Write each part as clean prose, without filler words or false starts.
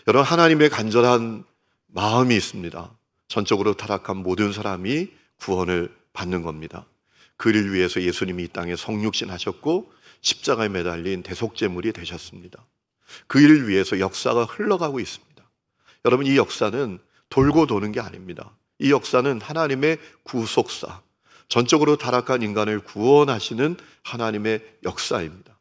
여러분, 하나님의 간절한 마음이 있습니다. 전적으로 타락한 모든 사람이 구원을 받는 겁니다. 그를 위해서 예수님이 이 땅에 성육신 하셨고 십자가에 매달린 대속제물이 되셨습니다. 그 일을 위해서 역사가 흘러가고 있습니다. 여러분, 이 역사는 돌고 도는 게 아닙니다. 이 역사는 하나님의 구속사, 전적으로 타락한 인간을 구원하시는 하나님의 역사입니다.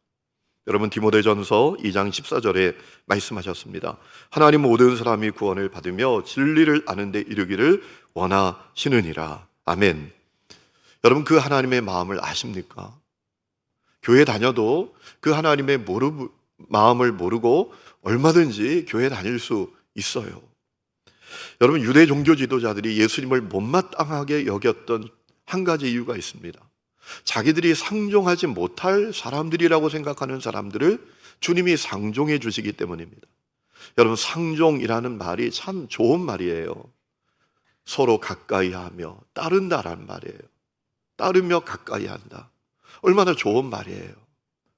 여러분, 디모데전서 2장 14절에 말씀하셨습니다. 하나님 모든 사람이 구원을 받으며 진리를 아는 데 이르기를 원하시느니라. 아멘. 여러분, 그 하나님의 마음을 아십니까? 교회 다녀도 그 하나님의 마음을 모르고 얼마든지 교회 다닐 수 있어요. 여러분, 유대 종교 지도자들이 예수님을 못마땅하게 여겼던 한 가지 이유가 있습니다. 자기들이 상종하지 못할 사람들이라고 생각하는 사람들을 주님이 상종해 주시기 때문입니다. 여러분, 상종이라는 말이 참 좋은 말이에요. 서로 가까이 하며 따른다라는 말이에요. 따르며 가까이 한다. 얼마나 좋은 말이에요.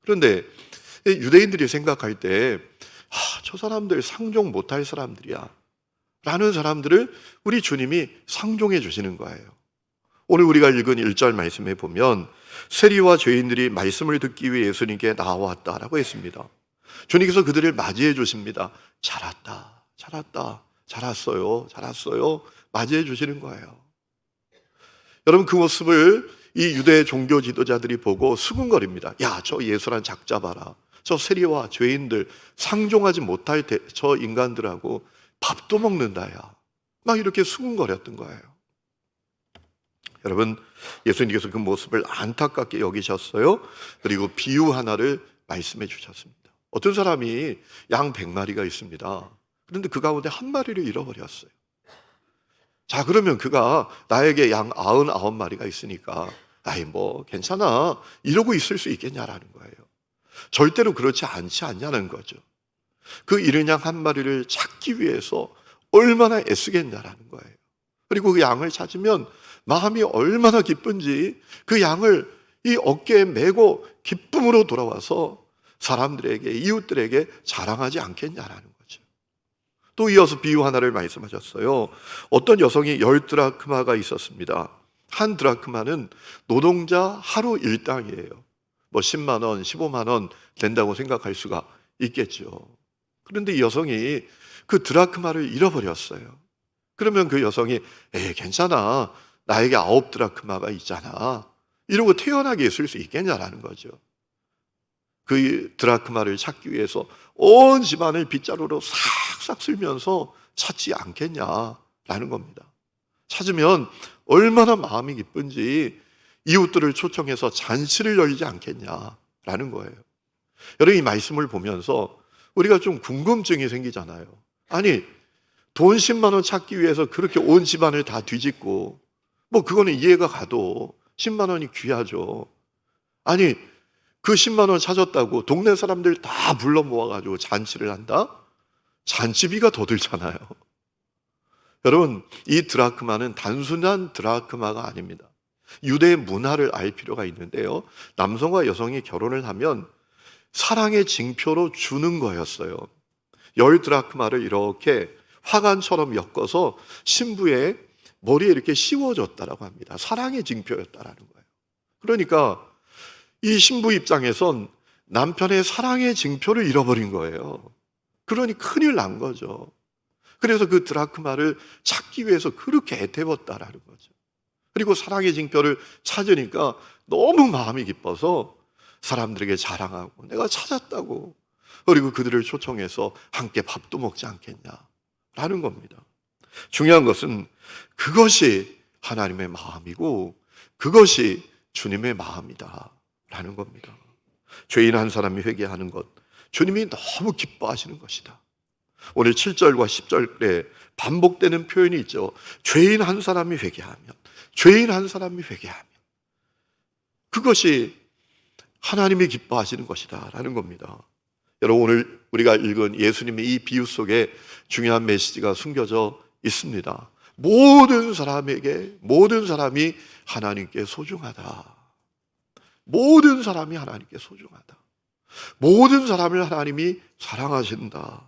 그런데 유대인들이 생각할 때 저 사람들 상종 못할 사람들이야 라는 사람들을 우리 주님이 상종해 주시는 거예요. 오늘 우리가 읽은 1절 말씀에 보면 세리와 죄인들이 말씀을 듣기 위해 예수님께 나왔다라고 했습니다. 주님께서 그들을 맞이해 주십니다. 잘 왔다, 잘 왔다, 잘 왔어요, 잘 왔어요 맞이해 주시는 거예요. 여러분, 그 모습을 이 유대 종교 지도자들이 보고 수군거립니다. 야, 저 예수란 작자 봐라. 저 세리와 죄인들, 상종하지 못할 저 인간들하고 밥도 먹는다, 야. 막 이렇게 수군거렸던 거예요. 여러분, 예수님께서 그 모습을 안타깝게 여기셨어요. 그리고 비유 하나를 말씀해 주셨습니다. 어떤 사람이 양 100마리가 있습니다. 그런데 그 가운데 한 마리를 잃어버렸어요. 자, 그러면 그가 나에게 양 99마리가 있으니까 아이 뭐 괜찮아 이러고 있을 수 있겠냐라는 거예요. 절대로 그렇지 않지 않냐는 거죠. 그 잃은 양 한 마리를 찾기 위해서 얼마나 애쓰겠냐라는 거예요. 그리고 그 양을 찾으면 마음이 얼마나 기쁜지 그 양을 이 어깨에 메고 기쁨으로 돌아와서 사람들에게, 이웃들에게 자랑하지 않겠냐라는 거죠. 또 이어서 비유 하나를 말씀하셨어요. 어떤 여성이 10드라크마가 있었습니다. 한 드라크마는 노동자 하루 일당이에요. 뭐 10만 원, 15만 원 된다고 생각할 수가 있겠죠. 그런데 이 여성이 그 드라크마를 잃어버렸어요. 그러면 그 여성이 괜찮아, 나에게 9드라크마가 있잖아 이러고 태연하게 있을 수 있겠냐라는 거죠. 그 드라크마를 찾기 위해서 온 집안을 빗자루로 싹싹 쓸면서 찾지 않겠냐라는 겁니다. 찾으면 얼마나 마음이 기쁜지 이웃들을 초청해서 잔치를 열지 않겠냐라는 거예요. 여러분, 이 말씀을 보면서 우리가 좀 궁금증이 생기잖아요. 아니, 돈 10만 원 찾기 위해서 그렇게 온 집안을 다 뒤집고 뭐 그거는 이해가 가도 10만 원이 귀하죠. 아니, 그 10만 원 찾았다고 동네 사람들 다 불러 모아가지고 잔치를 한다? 잔치비가 더 들잖아요. 여러분, 이 드라크마는 단순한 드라크마가 아닙니다. 유대의 문화를 알 필요가 있는데요. 남성과 여성이 결혼을 하면 사랑의 징표로 주는 거였어요. 10드라크마를 이렇게 화관처럼 엮어서 신부의 머리에 이렇게 씌워줬다라고 합니다. 사랑의 징표였다라는 거예요. 그러니까 이 신부 입장에선 남편의 사랑의 징표를 잃어버린 거예요. 그러니 큰일 난 거죠. 그래서 그 드라크마를 찾기 위해서 그렇게 애태웠다라는 거죠. 그리고 사랑의 징표를 찾으니까 너무 마음이 기뻐서 사람들에게 자랑하고 내가 찾았다고, 그리고 그들을 초청해서 함께 밥도 먹지 않겠냐라는 겁니다. 중요한 것은 그것이 하나님의 마음이고 그것이 주님의 마음이다 라는 겁니다. 죄인 한 사람이 회개하는 것, 주님이 너무 기뻐하시는 것이다. 오늘 7절과 10절에 반복되는 표현이 있죠. 죄인 한 사람이 회개하면, 죄인 한 사람이 회개하면 그것이 하나님이 기뻐하시는 것이다 라는 겁니다. 여러분, 오늘 우리가 읽은 예수님의 이 비유 속에 중요한 메시지가 숨겨져 있습니다. 모든 사람에게, 모든 사람이 하나님께 소중하다. 모든 사람이 하나님께 소중하다. 모든 사람을 하나님이 사랑하신다.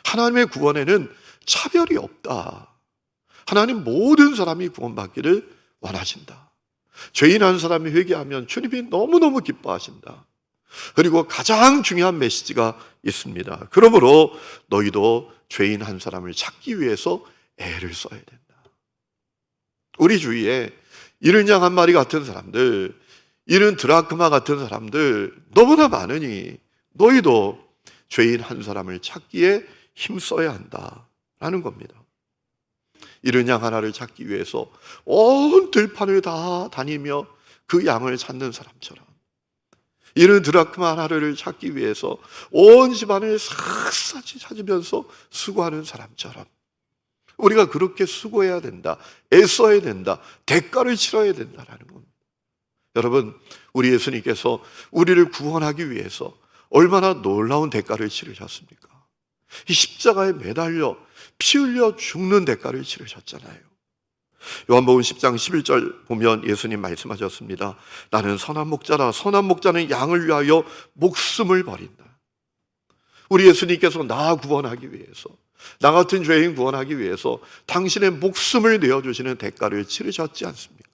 하나님의 구원에는 차별이 없다. 하나님 모든 사람이 구원받기를 원하신다. 죄인 한 사람이 회개하면 주님이 너무너무 기뻐하신다. 그리고 가장 중요한 메시지가 있습니다. 그러므로 너희도 죄인 한 사람을 찾기 위해서 애를 써야 된다. 우리 주위에 이른 양 한 마리 같은 사람들, 이른 드라크마 같은 사람들 너무나 많으니 너희도 죄인 한 사람을 찾기에 힘써야 한다라는 겁니다. 이른 양 하나를 찾기 위해서 온 들판을 다 다니며 그 양을 찾는 사람처럼, 이른 드라크마 하나를 찾기 위해서 온 집안을 샅샅이 찾으면서 수고하는 사람처럼 우리가 그렇게 수고해야 된다, 애써야 된다, 대가를 치러야 된다라는 겁니다. 여러분, 우리 예수님께서 우리를 구원하기 위해서 얼마나 놀라운 대가를 치르셨습니까? 이 십자가에 매달려 피 흘려 죽는 대가를 치르셨잖아요. 요한복음 10장 11절 보면 예수님 말씀하셨습니다. 나는 선한 목자라. 선한 목자는 양을 위하여 목숨을 버린다. 우리 예수님께서 나 구원하기 위해서, 나 같은 죄인 구원하기 위해서 당신의 목숨을 내어주시는 대가를 치르셨지 않습니까?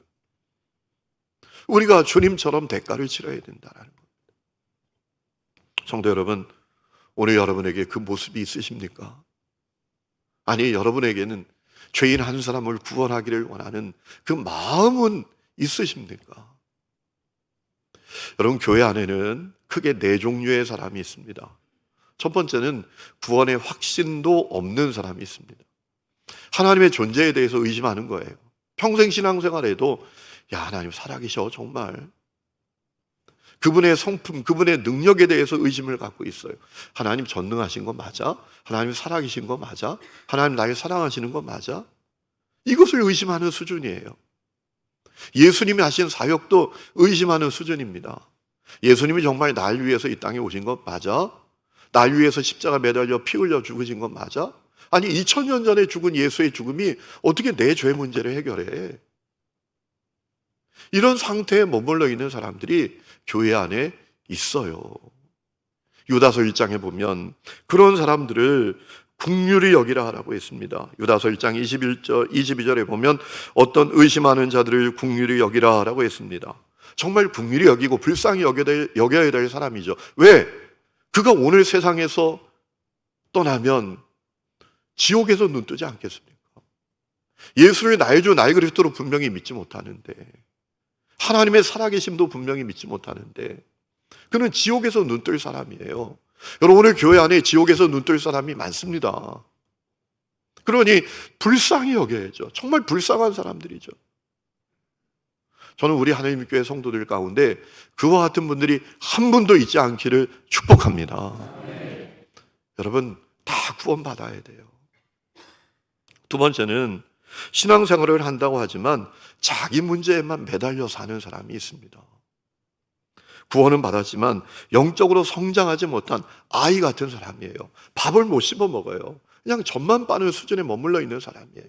우리가 주님처럼 대가를 치러야 된다는 겁니다. 성도 여러분, 오늘 여러분에게 그 모습이 있으십니까? 아니, 여러분에게는 죄인 한 사람을 구원하기를 원하는 그 마음은 있으십니까? 여러분, 교회 안에는 크게 네 종류의 사람이 있습니다. 첫 번째는 구원의 확신도 없는 사람이 있습니다. 하나님의 존재에 대해서 의심하는 거예요. 평생 신앙생활에도 하나님 살아계셔 정말. 그분의 성품, 그분의 능력에 대해서 의심을 갖고 있어요. 하나님 전능하신 거 맞아? 하나님 살아계신 거 맞아? 하나님 나를 사랑하시는 거 맞아? 이것을 의심하는 수준이에요. 예수님이 하신 사역도 의심하는 수준입니다. 예수님이 정말 날 위해서 이 땅에 오신 거 맞아? 날 위해서 십자가 매달려 피 흘려 죽으신 거 맞아? 아니, 2000년 전에 죽은 예수의 죽음이 어떻게 내 죄 문제를 해결해? 이런 상태에 머물러 있는 사람들이 교회 안에 있어요. 유다서 1장에 보면 그런 사람들을 긍휼히 여기라 하라고 했습니다. 유다서 1장 22절에 보면 어떤 의심하는 자들을 긍휼히 여기라 하라고 했습니다. 정말 긍휼히 여기고 불쌍히 여겨야 될 사람이죠. 왜? 그가 오늘 세상에서 떠나면 지옥에서 눈 뜨지 않겠습니까? 예수를 나의 주 나의 그리스도로 분명히 믿지 못하는데, 하나님의 살아계심도 분명히 믿지 못하는데 그는 지옥에서 눈 뜰 사람이에요. 여러분, 오늘 교회 안에 지옥에서 눈 뜰 사람이 많습니다. 그러니 불쌍히 여겨야죠. 정말 불쌍한 사람들이죠. 저는 우리 하나님의 교회 성도들 가운데 그와 같은 분들이 한 분도 있지 않기를 축복합니다. 여러분, 다 구원받아야 돼요. 두 번째는 신앙생활을 한다고 하지만 자기 문제에만 매달려 사는 사람이 있습니다. 구원은 받았지만 영적으로 성장하지 못한 아이 같은 사람이에요. 밥을 못 씹어 먹어요. 그냥 젖만 빠는 수준에 머물러 있는 사람이에요.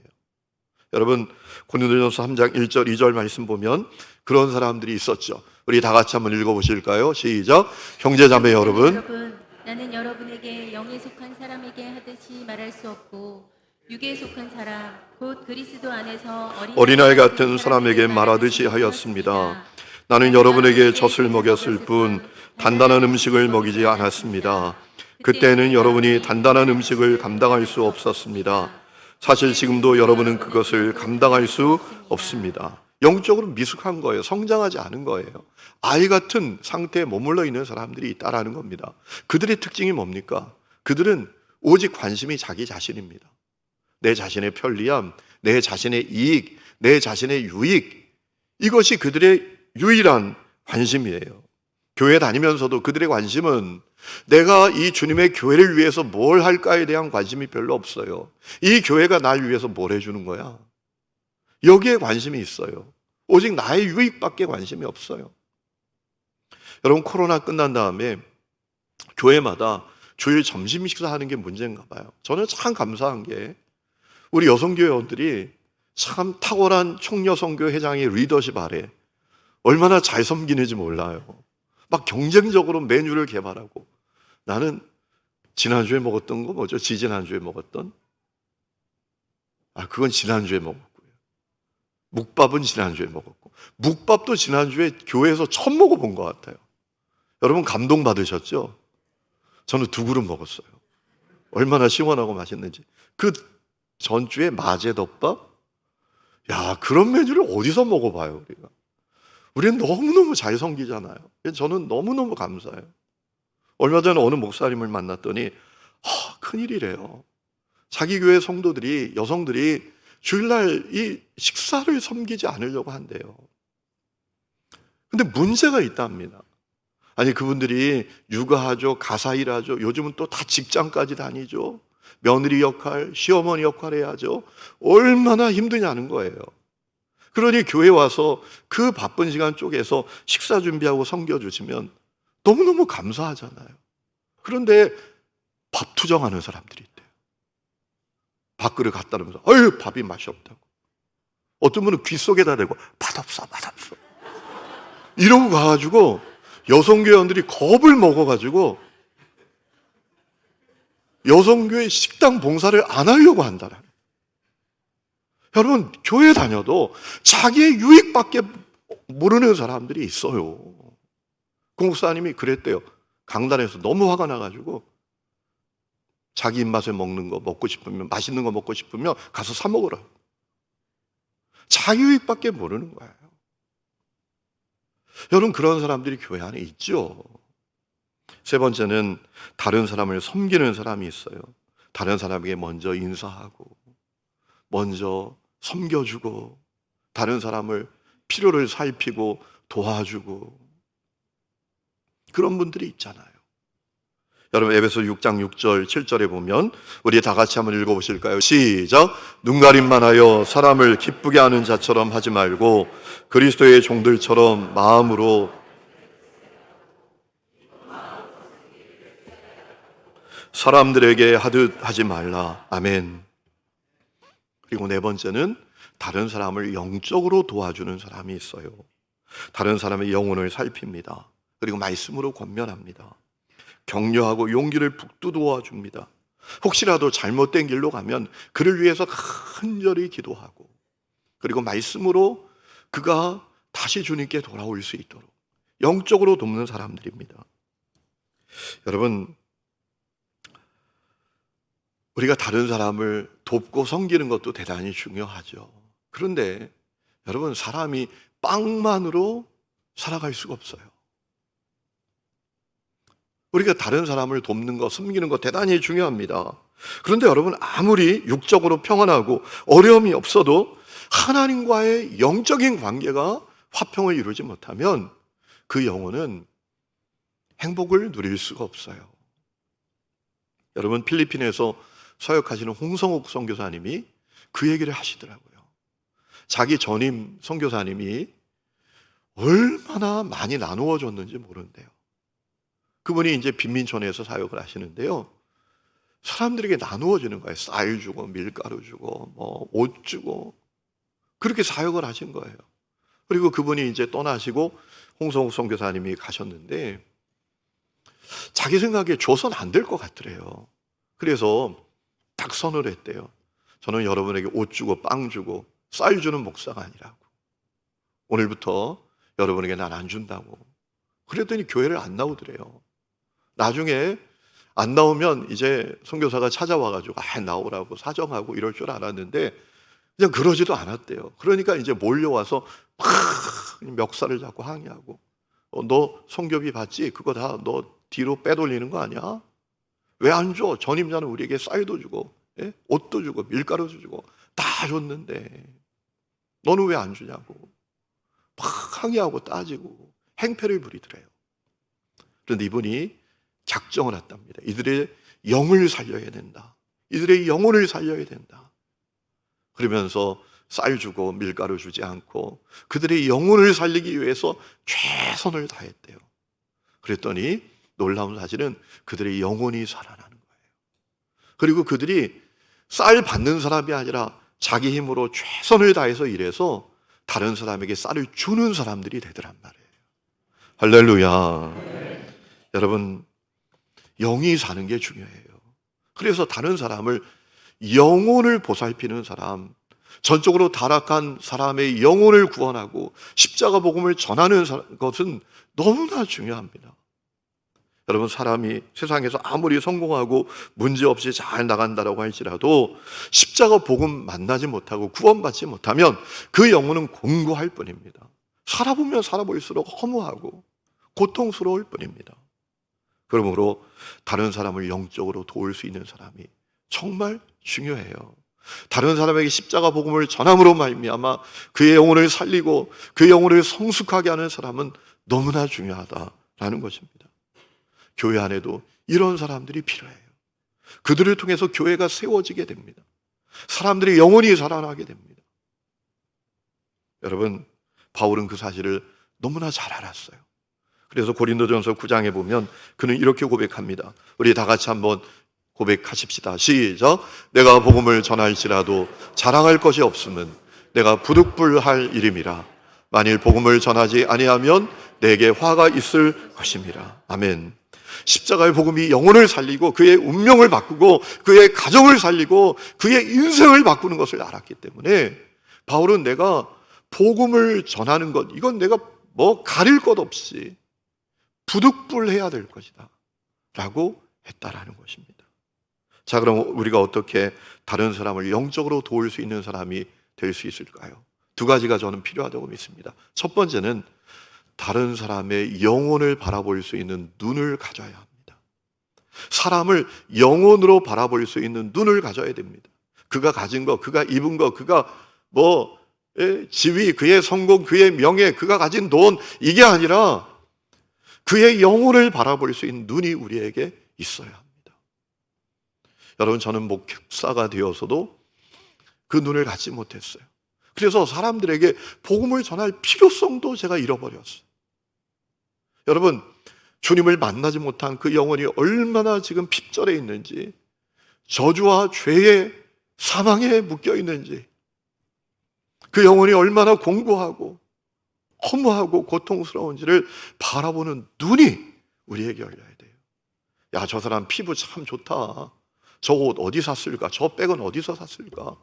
여러분, 고린도전서 3장 1절 2절 말씀 보면 그런 사람들이 있었죠. 우리 다 같이 한번 읽어보실까요? 시작. 형제자매 여러분, 나는 여러분에게 영에 속한 사람에게 하듯이 말할 수 없고 육에 속한 사람 곧 그리스도 안에서 어린아이 같은 사람에게 말하듯이 하였습니다. 나는 여러분에게 젖을 먹였을 뿐 단단한 음식을 먹이지 않았습니다. 그때는 여러분이 단단한 음식을 감당할 수 없었습니다. 사실 지금도 여러분은 그것을 감당할 수 없습니다. 영적으로 미숙한 거예요. 성장하지 않은 거예요. 아이 같은 상태에 머물러 있는 사람들이 있다라는 겁니다. 그들의 특징이 뭡니까? 그들은 오직 관심이 자기 자신입니다. 내 자신의 편리함, 내 자신의 이익, 내 자신의 유익, 이것이 그들의 유일한 관심이에요. 교회 다니면서도 그들의 관심은 내가 이 주님의 교회를 위해서 뭘 할까에 대한 관심이 별로 없어요. 이 교회가 날 위해서 뭘 해주는 거야? 여기에 관심이 있어요. 오직 나의 유익밖에 관심이 없어요. 여러분, 코로나 끝난 다음에 교회마다 주일 점심 식사하는 게 문제인가 봐요. 저는 참 감사한 게 우리 여성교회원들이 참 탁월한 총여성교 회장의 리더십 아래 얼마나 잘 섬기는지 몰라요. 막 경쟁적으로 메뉴를 개발하고, 나는 지난주에 먹었던 거 뭐죠? 지지난주에 먹었던? 그건 지난주에 먹었고요. 묵밥은 지난주에 먹었고, 묵밥도 지난주에 교회에서 처음 먹어본 것 같아요. 여러분 감동받으셨죠? 저는 2그릇 먹었어요. 얼마나 시원하고 맛있는지. 그 전주에 마제덮밥? 야, 그런 메뉴를 어디서 먹어봐요, 우리가. 우리는 너무너무 잘 섬기잖아요. 저는 너무너무 감사해요. 얼마 전에 어느 목사님을 만났더니 큰일이래요. 자기 교회 성도들이, 여성들이 주일날 이 식사를 섬기지 않으려고 한대요. 근데 문제가 있답니다. 아니, 그분들이 육아하죠, 가사일하죠, 요즘은 또 다 직장까지 다니죠, 며느리 역할, 시어머니 역할 해야죠. 얼마나 힘드냐는 거예요. 그러니 교회 와서 그 바쁜 시간 쪽에서 식사 준비하고 섬겨주시면 너무너무 감사하잖아요. 그런데 밥 투정하는 사람들이 있대요. 밥그릇 갖다 놓으면서 아유, 밥이 맛이 없다고. 어떤 분은 귀 속에다 대고 맛없어, 맛없어 이러고 가가지고 여성교회원들이 겁을 먹어가지고 여성교회 식당 봉사를 안 하려고 한다는. 여러분, 교회 다녀도 자기의 유익밖에 모르는 사람들이 있어요. 그 목사님이 그랬대요. 강단에서 너무 화가 나가지고 자기 입맛에 먹는 거 먹고 싶으면, 맛있는 거 먹고 싶으면 가서 사 먹으라. 자기 유익밖에 모르는 거예요. 여러분, 그런 사람들이 교회 안에 있죠. 3번째는 다른 사람을 섬기는 사람이 있어요. 다른 사람에게 먼저 인사하고, 먼저 섬겨주고, 다른 사람을 필요를 살피고 도와주고, 그런 분들이 있잖아요. 여러분, 에베소 6장 6절 7절에 보면 우리 다 같이 한번 읽어보실까요? 시작. 눈가림만 하여 사람을 기쁘게 하는 자처럼 하지 말고 그리스도의 종들처럼 마음으로 사람들에게 하듯 하지 말라. 아멘. 그리고 4번째는 다른 사람을 영적으로 도와주는 사람이 있어요. 다른 사람의 영혼을 살핍니다. 그리고 말씀으로 권면합니다. 격려하고 용기를 북돋워 줍니다. 혹시라도 잘못된 길로 가면 그를 위해서 간절히 기도하고, 그리고 말씀으로 그가 다시 주님께 돌아올 수 있도록 영적으로 돕는 사람들입니다. 여러분, 우리가 다른 사람을 돕고 섬기는 것도 대단히 중요하죠. 그런데 여러분, 사람이 빵만으로 살아갈 수가 없어요. 우리가 다른 사람을 돕는 것, 섬기는 것 대단히 중요합니다. 그런데 여러분, 아무리 육적으로 평안하고 어려움이 없어도 하나님과의 영적인 관계가 화평을 이루지 못하면 그 영혼은 행복을 누릴 수가 없어요. 여러분, 필리핀에서 사역하시는 홍성욱 선교사님이 그 얘기를 하시더라고요. 자기 전임 선교사님이 얼마나 많이 나누어 줬는지 모른대요. 그분이 이제 빈민촌에서 사역을 하시는데요, 사람들에게 나누어 주는 거예요. 쌀 주고 밀가루 주고 옷 주고, 그렇게 사역을 하신 거예요. 그리고 그분이 이제 떠나시고 홍성욱 선교사님이 가셨는데 자기 생각에 줘서는 안 될 것 같더래요. 그래서 딱 선을 했대요. 저는 여러분에게 옷 주고 빵 주고 쌀 주는 목사가 아니라고. 오늘부터 여러분에게 난 안 준다고. 그랬더니 교회를 안 나오더래요. 나중에 안 나오면 이제 선교사가 찾아와가지고 나오라고 사정하고 이럴 줄 알았는데 그냥 그러지도 않았대요. 그러니까 이제 몰려와서 막 멱살을 잡고 항의하고, 너 선교비 받지? 그거 다 너 뒤로 빼돌리는 거 아니야? 왜 안 줘? 전임자는 우리에게 쌀도 주고, 옷도 주고 밀가루도 주고 다 줬는데 너는 왜 안 주냐고 막 항의하고 따지고 행패를 부리더래요. 그런데 이분이 작정을 했답니다. 이들의 영을 살려야 된다. 이들의 영혼을 살려야 된다. 그러면서 쌀 주고 밀가루 주지 않고 그들의 영혼을 살리기 위해서 최선을 다했대요. 그랬더니 놀라운 사실은 그들의 영혼이 살아나는 거예요. 그리고 그들이 쌀 받는 사람이 아니라 자기 힘으로 최선을 다해서 일해서 다른 사람에게 쌀을 주는 사람들이 되더란 말이에요. 할렐루야. 여러분, 영이 사는 게 중요해요. 그래서 다른 사람을 영혼을 보살피는 사람, 전적으로 타락한 사람의 영혼을 구원하고 십자가 복음을 전하는 것은 너무나 중요합니다. 여러분, 사람이 세상에서 아무리 성공하고 문제없이 잘 나간다라고 할지라도 십자가 복음 만나지 못하고 구원받지 못하면 그 영혼은 공고할 뿐입니다. 살아보면 살아볼수록 허무하고 고통스러울 뿐입니다. 그러므로 다른 사람을 영적으로 도울 수 있는 사람이 정말 중요해요. 다른 사람에게 십자가 복음을 전함으로 말미암아 그의 영혼을 살리고 그의 영혼을 성숙하게 하는 사람은 너무나 중요하다라는 것입니다. 교회 안에도 이런 사람들이 필요해요. 그들을 통해서 교회가 세워지게 됩니다. 사람들의 영혼이 살아나게 됩니다. 여러분, 바울은 그 사실을 너무나 잘 알았어요. 그래서 고린도전서 9장에 보면 그는 이렇게 고백합니다. 우리 다 같이 한번 고백하십시다. 시작. 내가 복음을 전할지라도 자랑할 것이 없음은 내가 부득불할 일임이라. 만일 복음을 전하지 아니하면 내게 화가 있을 것임이라. 아멘. 십자가의 복음이 영혼을 살리고 그의 운명을 바꾸고 그의 가정을 살리고 그의 인생을 바꾸는 것을 알았기 때문에 바울은 내가 복음을 전하는 것, 이건 내가 가릴 것 없이 부득불해야 될 것이다 라고 했다라는 것입니다. 자, 그럼 우리가 어떻게 다른 사람을 영적으로 도울 수 있는 사람이 될 수 있을까요? 두 가지가 저는 필요하다고 믿습니다. 첫 번째는 다른 사람의 영혼을 바라볼 수 있는 눈을 가져야 합니다. 사람을 영혼으로 바라볼 수 있는 눈을 가져야 됩니다. 그가 가진 것, 그가 입은 것, 그가 지위, 그의 성공, 그의 명예, 그가 가진 돈, 이게 아니라 그의 영혼을 바라볼 수 있는 눈이 우리에게 있어야 합니다. 여러분, 저는 목사가 되어서도 그 눈을 갖지 못했어요. 그래서 사람들에게 복음을 전할 필요성도 제가 잃어버렸어요. 여러분, 주님을 만나지 못한 그 영혼이 얼마나 지금 핍절해 있는지, 저주와 죄의 사망에 묶여 있는지, 그 영혼이 얼마나 공고하고 허무하고 고통스러운지를 바라보는 눈이 우리에게 열려야 돼요. 야, 저 사람 피부 참 좋다. 저 옷 어디 샀을까? 저 백은 어디서 샀을까?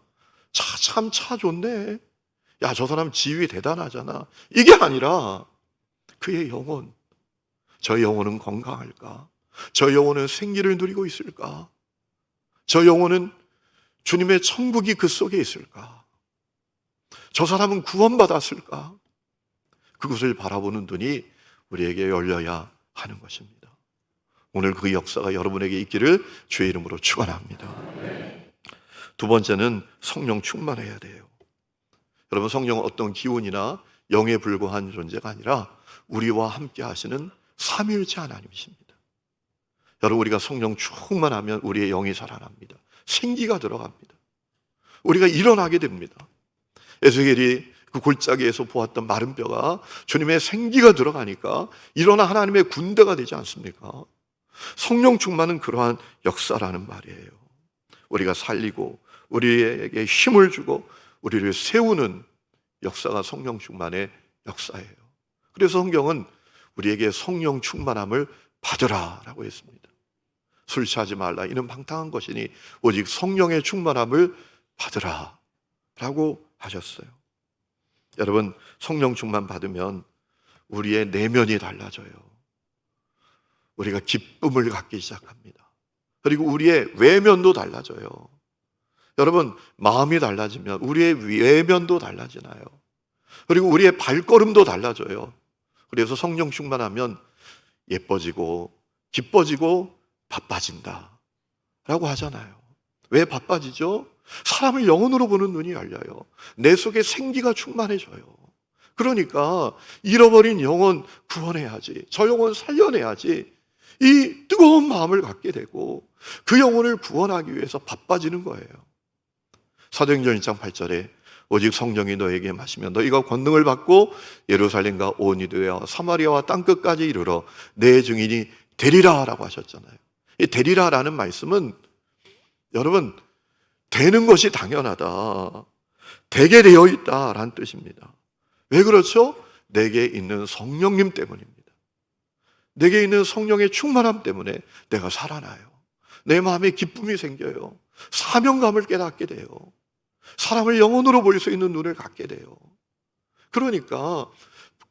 차 좋네. 야, 저 사람 지위 대단하잖아. 이게 아니라 그의 영혼, 저 영혼은 건강할까? 저 영혼은 생기를 누리고 있을까? 저 영혼은 주님의 천국이 그 속에 있을까? 저 사람은 구원받았을까? 그것을 바라보는 눈이 우리에게 열려야 하는 것입니다. 오늘 그 역사가 여러분에게 있기를 주의 이름으로 축원합니다. 두 번째는 성령 충만해야 돼요. 여러분, 성령은 어떤 기운이나 영에 불과한 존재가 아니라 우리와 함께 하시는 삼위일체 하나님이십니다. 여러분, 우리가 성령 충만하면 우리의 영이 살아납니다. 생기가 들어갑니다. 우리가 일어나게 됩니다. 에스겔이 그 골짜기에서 보았던 마른 뼈가 주님의 생기가 들어가니까 일어나 하나님의 군대가 되지 않습니까? 성령 충만은 그러한 역사라는 말이에요. 우리가 살리고 우리에게 힘을 주고 우리를 세우는 역사가 성령 충만의 역사예요. 그래서 성경은 우리에게 성령 충만함을 받으라라고 했습니다. 술 취하지 말라, 이는 방탕한 것이니 오직 성령의 충만함을 받으라라고 하셨어요. 여러분, 성령 충만 받으면 우리의 내면이 달라져요. 우리가 기쁨을 갖기 시작합니다. 그리고 우리의 외면도 달라져요. 여러분, 마음이 달라지면 우리의 외면도 달라지나요? 그리고 우리의 발걸음도 달라져요. 그래서 성령 충만하면 예뻐지고 기뻐지고 바빠진다 라고 하잖아요. 왜 바빠지죠? 사람을 영혼으로 보는 눈이 열려요. 내 속에 생기가 충만해져요. 그러니까 잃어버린 영혼 구원해야지, 저 영혼 살려내야지, 이 뜨거운 마음을 갖게 되고 그 영혼을 구원하기 위해서 바빠지는 거예요. 사도행전 1장 8절에 오직 성령이 너에게 마시면 너희가 권능을 받고 예루살렘과 온 유대와 사마리아와 땅끝까지 이르러 내 증인이 되리라 라고 하셨잖아요. 이 되리라라는 말씀은 여러분, 되는 것이 당연하다, 되게 되어 있다라는 뜻입니다. 왜 그렇죠? 내게 있는 성령님 때문입니다. 내게 있는 성령의 충만함 때문에 내가 살아나요. 내 마음에 기쁨이 생겨요. 사명감을 깨닫게 돼요. 사람을 영혼으로 볼 수 있는 눈을 갖게 돼요. 그러니까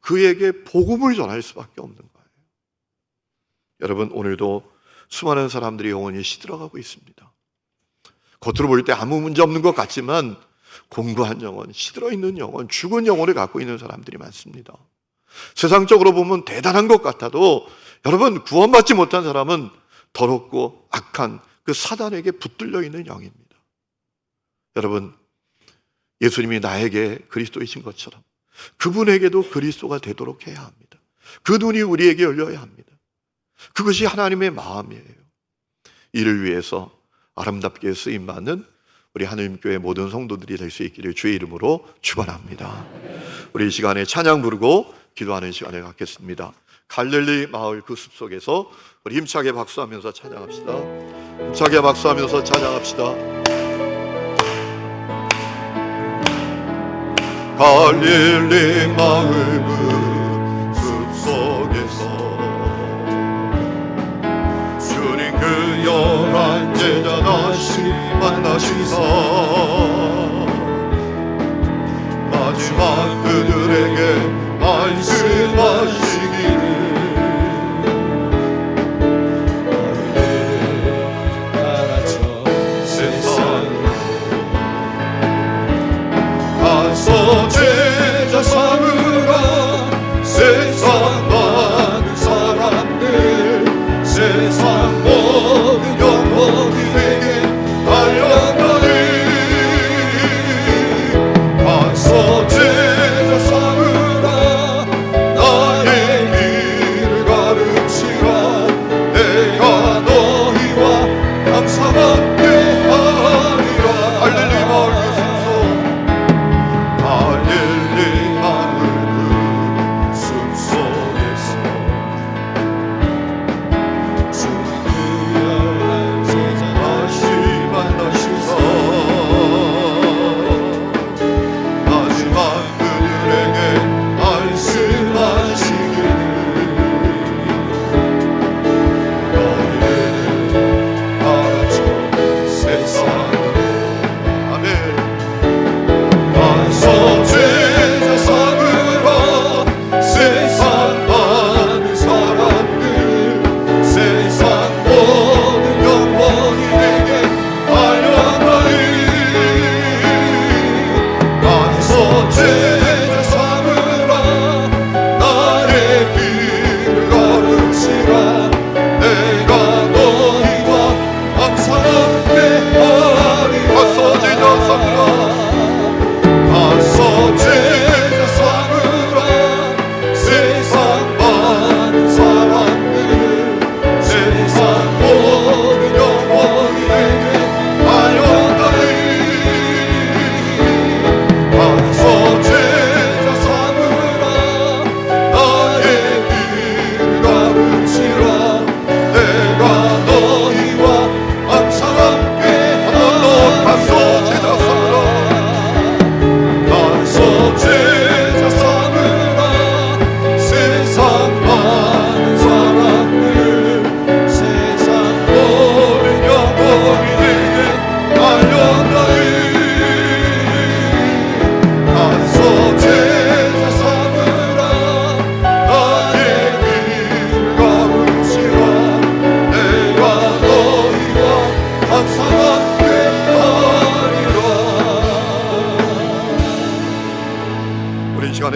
그에게 복음을 전할 수밖에 없는 거예요. 여러분, 오늘도 수많은 사람들이 영혼이 시들어가고 있습니다. 겉으로 볼 때 아무 문제 없는 것 같지만 공고한 영혼, 시들어 있는 영혼, 죽은 영혼을 갖고 있는 사람들이 많습니다. 세상적으로 보면 대단한 것 같아도 여러분, 구원받지 못한 사람은 더럽고 악한 그 사단에게 붙들려 있는 영입니다. 여러분, 예수님이 나에게 그리스도이신 것처럼 그분에게도 그리스도가 되도록 해야 합니다. 그 눈이 우리에게 열려야 합니다. 그것이 하나님의 마음이에요. 이를 위해서 아름답게 쓰임받는 우리 하느님교회 모든 성도들이 될 수 있기를 주의 이름으로 축원합니다. 우리 이 시간에 찬양 부르고 기도하는 시간을 갖겠습니다. 갈릴리 마을 그 숲속에서 우리 힘차게 박수하면서 찬양합시다. 힘차게 박수하면서 찬양합시다. 갈릴리 마을 그 숲속에서 주님 그 열한 제자 다시 만나시사 마지막 그들에게 말씀하시기를 가서 제자 삼으라 세상 많은 사람들 세상 모든 영혼들에게 달려가리 가서 제자 삼으라 나의 길을 가르치라 내가 너희와 항상 함께하리라. 할렐루야.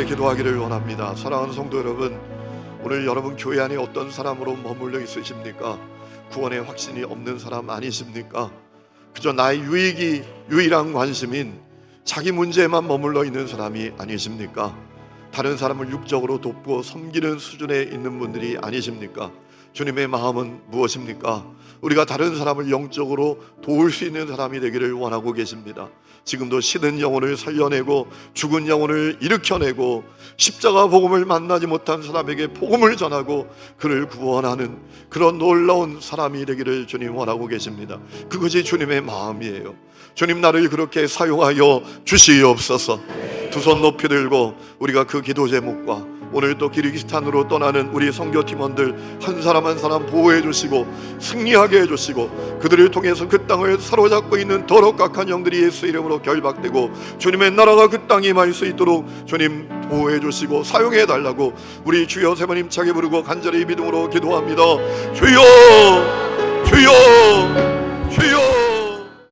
기도하기를 원합니다. 사랑하는 성도 여러분, 오늘 여러분 교회 안에 어떤 사람으로 머물러 있으십니까? 구원의 확신이 없는 사람 아니십니까? 그저 나의 유익이 유일한 관심인 자기 문제에만 머물러 있는 사람이 아니십니까? 다른 사람을 육적으로 돕고 섬기는 수준에 있는 분들이 아니십니까? 주님의 마음은 무엇입니까? 우리가 다른 사람을 영적으로 도울 수 있는 사람이 되기를 원하고 계십니다. 지금도 시든 영혼을 살려내고 죽은 영혼을 일으켜내고 십자가 복음을 만나지 못한 사람에게 복음을 전하고 그를 구원하는 그런 놀라운 사람이 되기를 주님 원하고 계십니다. 그것이 주님의 마음이에요. 주님, 나를 그렇게 사용하여 주시옵소서. 두 손 높이 들고 우리가 그 기도 제목과 오늘 또 기르기스탄으로 떠나는 우리 선교팀원들 한 사람 한 사람 보호해 주시고 승리하게 해 주시고, 그들을 통해서 그 땅을 사로잡고 있는 더럽각한 영들이 예수 이름으로 결박되고 주님의 나라가 그 땅에 임할 수 있도록 주님 보호해 주시고 사용해 달라고 우리 주여 세 번 힘차게 부르고 간절히 믿음으로 기도합니다. 주여, 주여, 주여.